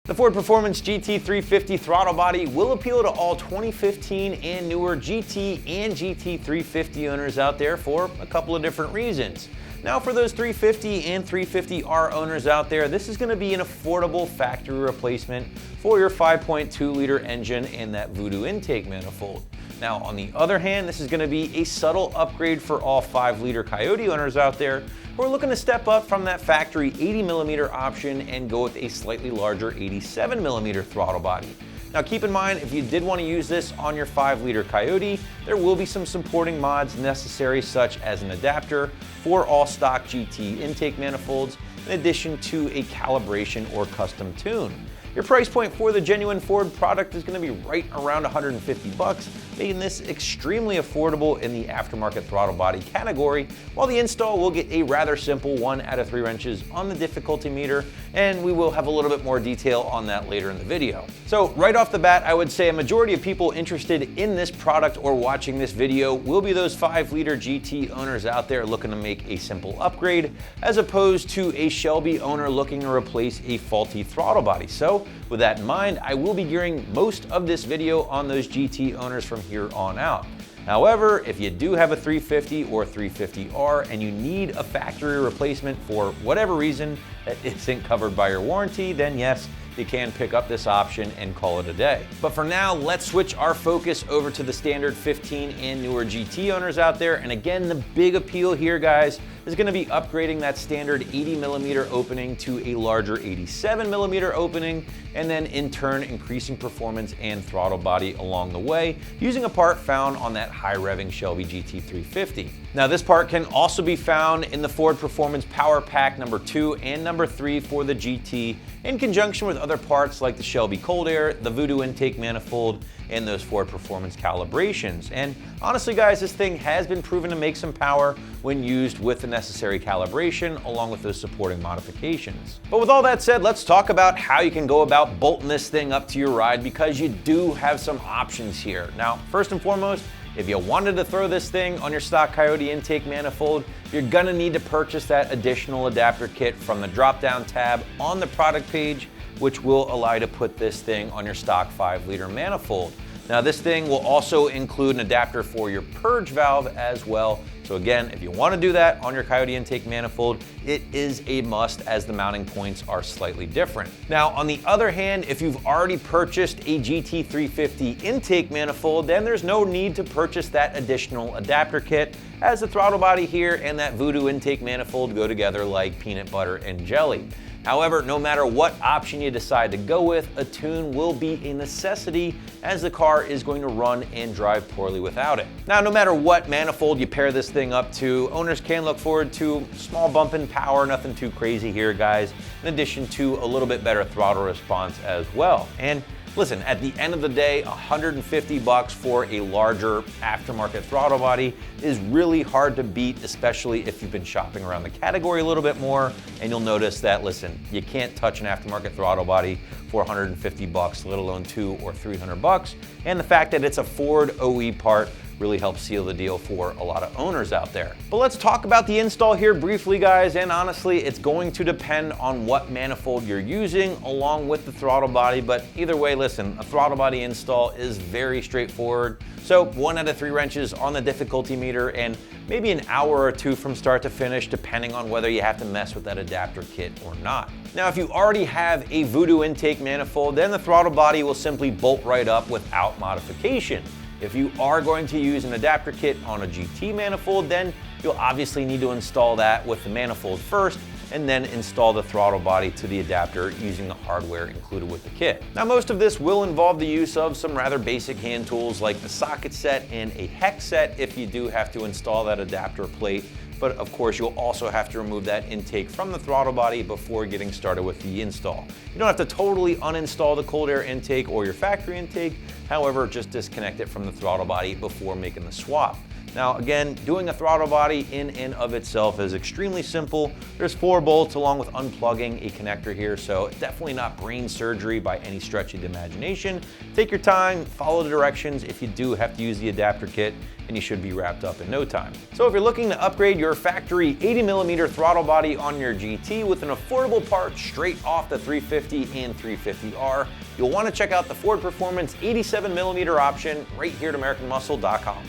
The Ford Performance GT350 Throttle Body will appeal to all 2015 and newer GT and GT350 owners out there for a couple of different reasons. Now for those 350 and 350R owners out there, this is going to be an affordable factory replacement for your 5.2 liter engine and that Voodoo intake manifold. Now on the other hand, this is going to be a subtle upgrade for all 5 liter Coyote owners out there who are looking to step up from that factory 80mm option and go with a slightly larger 87mm throttle body. Now keep in mind, if you did want to use this on your 5 liter Coyote, there will be some supporting mods necessary, such as an adapter for all stock GT intake manifolds, in addition to a calibration or custom tune. Your price point for the genuine Ford product is going to be right around 150 bucks, making this extremely affordable in the aftermarket throttle body category, while the install will get a rather simple 1 out of 3 wrenches on the difficulty meter, and we will have a little bit more detail on that later in the video. So right off the bat, I would say a majority of people interested in this product or watching this video will be those 5 liter GT owners out there looking to make a simple upgrade, as opposed to a Shelby owner looking to replace a faulty throttle body. So with that in mind, I will be gearing most of this video on those GT owners from here on out. However, if you do have a 350 or 350R and you need a factory replacement for whatever reason that isn't covered by your warranty, then yes, you can pick up this option and call it a day. But for now, let's switch our focus over to the standard 15 and newer GT owners out there. And again, the big appeal here, guys, is going to be upgrading that standard 80mm opening to a larger 87mm opening, and then in turn increasing performance and throttle body along the way using a part found on that high revving Shelby GT350. Now this part can also be found in the Ford Performance Power Pack number 2 and number 3 for the GT, in conjunction with other parts like the Shelby Cold Air, the Voodoo intake manifold, and those Ford Performance calibrations. And honestly guys, this thing has been proven to make some power when used with the necessary calibration along with those supporting modifications. But with all that said, let's talk about how you can go about bolting this thing up to your ride, because you do have some options here. Now, first and foremost, if you wanted to throw this thing on your stock Coyote intake manifold, you're gonna need to purchase that additional adapter kit from the drop-down tab on the product page, which will allow you to put this thing on your stock 5 liter manifold. Now this thing will also include an adapter for your purge valve as well. So again, if you want to do that on your Coyote intake manifold, it is a must, as the mounting points are slightly different. Now on the other hand, if you've already purchased a GT350 intake manifold, then there's no need to purchase that additional adapter kit, as the throttle body here and that Voodoo intake manifold go together like peanut butter and jelly. However, no matter what option you decide to go with, a tune will be a necessity, as the car is going to run and drive poorly without it. Now, no matter what manifold you pair this thing up to, owners can look forward to a small bump in power, nothing too crazy here, guys, in addition to a little bit better throttle response as well. And listen, at the end of the day, 150 bucks for a larger aftermarket throttle body is really hard to beat, especially if you've been shopping around the category a little bit more, and you'll notice that, listen, you can't touch an aftermarket throttle body for 150 bucks, let alone 200 or 300 bucks. And the fact that it's a Ford OE part really helps seal the deal for a lot of owners out there. But let's talk about the install here briefly, guys, and honestly, it's going to depend on what manifold you're using along with the throttle body, but either way, listen, a throttle body install is very straightforward. So 1 out of 3 wrenches on the difficulty meter, and maybe an hour or 2 from start to finish, depending on whether you have to mess with that adapter kit or not. Now, if you already have a Voodoo intake manifold, then the throttle body will simply bolt right up without modification. If you are going to use an adapter kit on a GT manifold, then you'll obviously need to install that with the manifold first, and then install the throttle body to the adapter using the hardware included with the kit. Now, most of this will involve the use of some rather basic hand tools like the socket set and a hex set if you do have to install that adapter plate. But of course, you'll also have to remove that intake from the throttle body before getting started with the install. You don't have to totally uninstall the cold air intake or your factory intake. However, just disconnect it from the throttle body before making the swap. Now again, doing a throttle body in and of itself is extremely simple. There's 4 bolts along with unplugging a connector here, so definitely not brain surgery by any stretch of the imagination. Take your time, follow the directions if you do have to use the adapter kit, and you should be wrapped up in no time. So if you're looking to upgrade your factory 80mm throttle body on your GT with an affordable part straight off the 350 and 350R, you'll want to check out the Ford Performance 87mm option right here at AmericanMuscle.com.